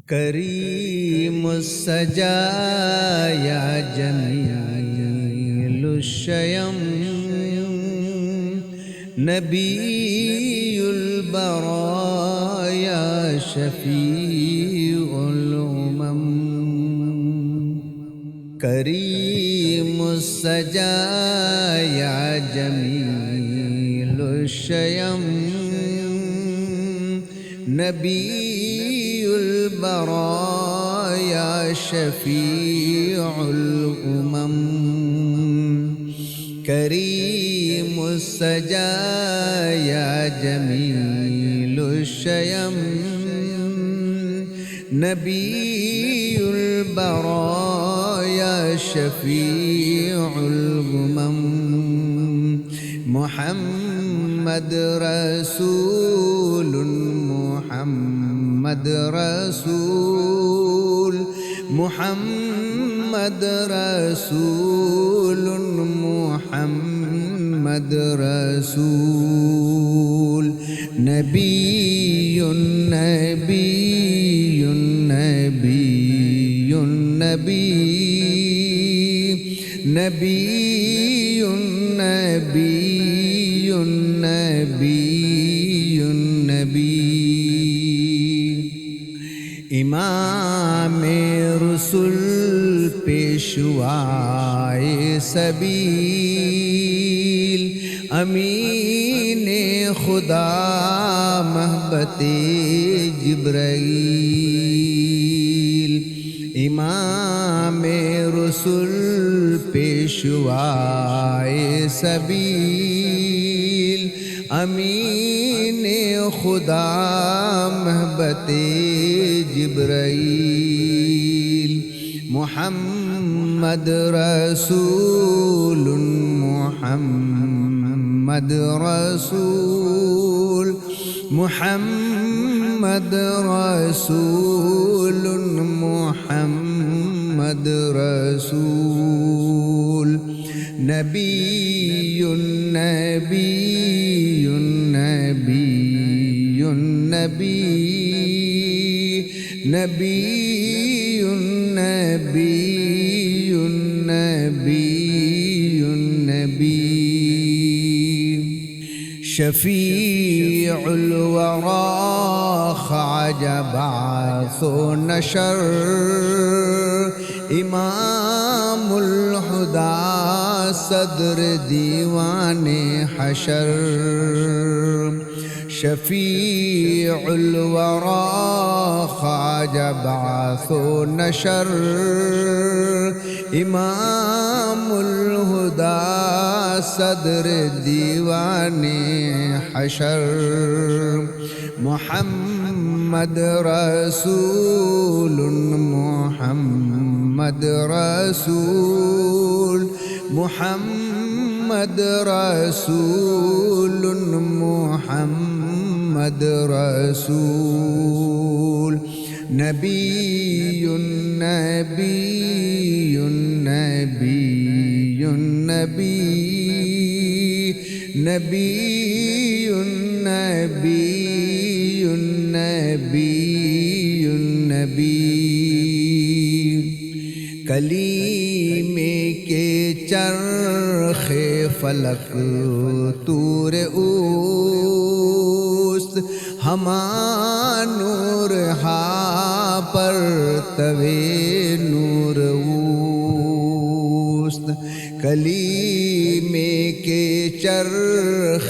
کریم السجا یا جمیل الشیم نبی البرایا شفیع الامم کریم السجا یا جمیل الشیم نبی البرایا شفیع الامم کریم السجا یا جمیل الشیم نبی البرایا شفیع الامم محمد رسول محمد رسول محمد رسول محمد رسول نبی نبی نبی نبی نبی نبی نبی نبی امام رسول پیشوائے سبیل امین خدا محبت جبرائیل امام رسول پیشوائے سبیل امین خدا محبت جبرائیل محمد رسول محمد رسول محمد رسول محمد رسول نبی نبی نبی نبی نبی نبی نبی نبی شفیع الورا خواجہ بعث و نشر امام الہدی صدر دیوان حشر شفیع الورا خواجہ بعث و نشر امام الہدی صدر دیوان حشر محمد رسول محمد رسول محمد رسول محمد رسول نبی نبی نبی نبی نبی نبی نبی کلیمے کے چرخ فلک طور اوست ہما نور ہا پر توے نور اوست کلیمے کے چرخ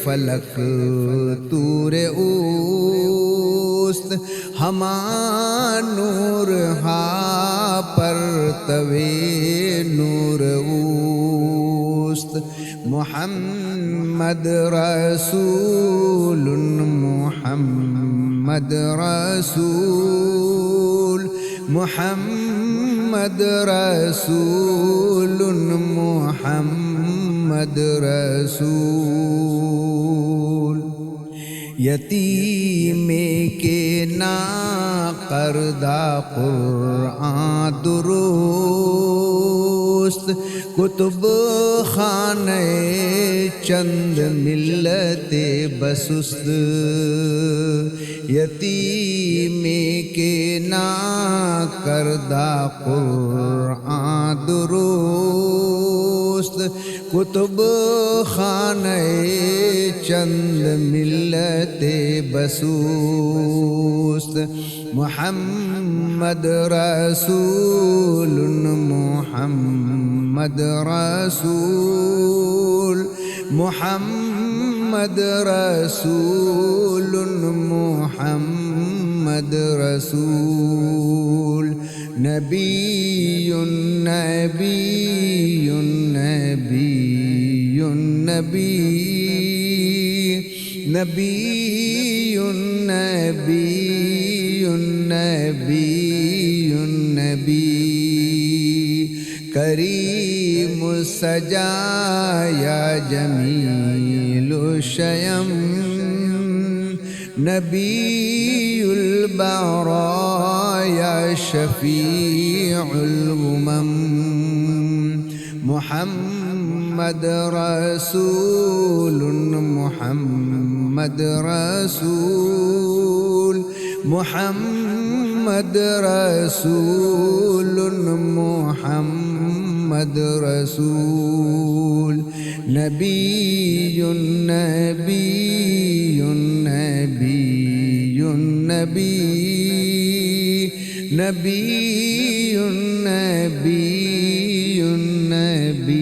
فلک طور اوست ہما نور ہا پر توے نور اوست محمد رسول محمد رسول محمد رسول محمد رسول یتیم کے نا کردہ قرآن درست کتب خانہ چند ملت بسست یتیم کے ناکردہ قرآن درست کتب خانہ چند ملت بسوست محمد رسول محمد رسول محمد رسول محمد رسول نبی نبی نبی نبی نبی نبی نبی نبی کریم سجایا جمیل الشیم نبی البرایا شفیع الامم محمد رسول محمد رسول محمد رسول محمد رسول نبی نبی نبی نبی نبی نبی نبی